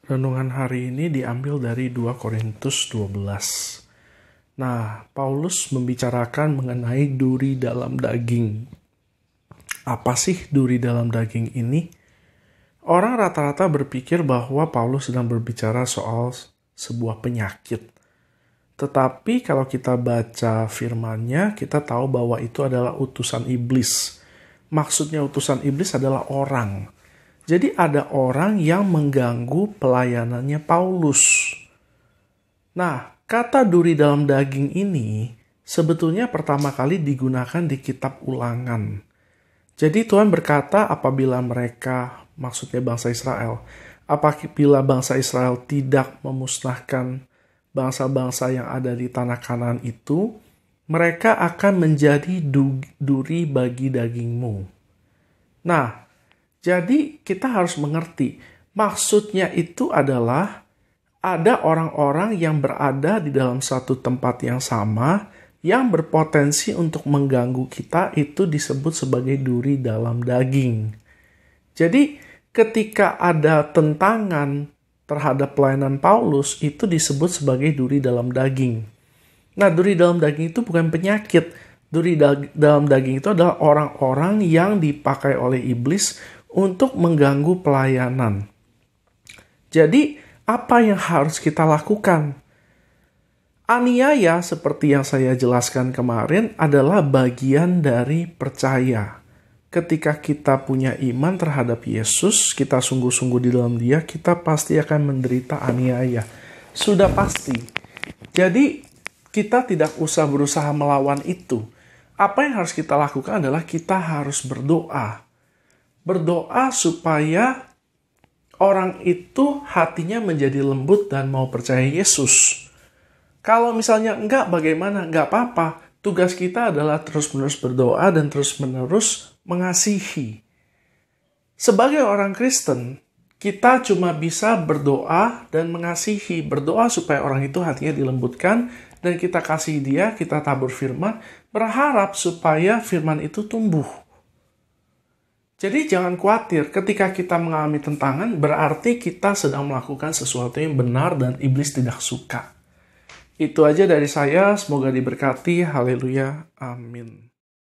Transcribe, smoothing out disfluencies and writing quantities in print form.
Renungan hari ini diambil dari 2 Korintus 12. Nah, Paulus membicarakan mengenai duri dalam daging. Apa sih duri dalam daging ini? Orang rata-rata berpikir bahwa Paulus sedang berbicara soal sebuah penyakit. Tetapi kalau kita baca firman-Nya, kita tahu bahwa itu adalah utusan iblis. Maksudnya utusan iblis adalah orang. Jadi ada orang yang mengganggu pelayanannya Paulus. Nah, kata duri dalam daging ini sebetulnya pertama kali digunakan di kitab Ulangan. Jadi Tuhan berkata apabila mereka, maksudnya bangsa Israel, apabila bangsa Israel tidak memusnahkan bangsa-bangsa yang ada di tanah Kanaan itu, mereka akan menjadi duri bagi dagingmu. Nah, jadi kita harus mengerti, maksudnya itu adalah ada orang-orang yang berada di dalam satu tempat yang sama, yang berpotensi untuk mengganggu kita, itu disebut sebagai duri dalam daging. Jadi ketika ada tentangan terhadap pelayanan Paulus, itu disebut sebagai duri dalam daging. Nah, duri dalam daging itu bukan penyakit. Duri dalam daging itu adalah orang-orang yang dipakai oleh iblis untuk mengganggu pelayanan. Jadi, apa yang harus kita lakukan? Aniaya, seperti yang saya jelaskan kemarin, adalah bagian dari percaya. Ketika kita punya iman terhadap Yesus, kita sungguh-sungguh di dalam Dia, kita pasti akan menderita aniaya. Sudah pasti. Jadi, kita tidak usah berusaha melawan itu. Apa yang harus kita lakukan adalah kita harus berdoa. Berdoa supaya orang itu hatinya menjadi lembut dan mau percaya Yesus. Kalau misalnya enggak, bagaimana? Enggak apa-apa. Tugas kita adalah terus-menerus berdoa dan terus-menerus mengasihi. Sebagai orang Kristen, kita cuma bisa berdoa dan mengasihi. Berdoa supaya orang itu hatinya dilembutkan dan kita kasih dia, kita tabur firman, berharap supaya firman itu tumbuh. Jadi jangan khawatir, ketika kita mengalami tentangan, berarti kita sedang melakukan sesuatu yang benar dan iblis tidak suka. Itu aja dari saya, semoga diberkati, haleluya, amin.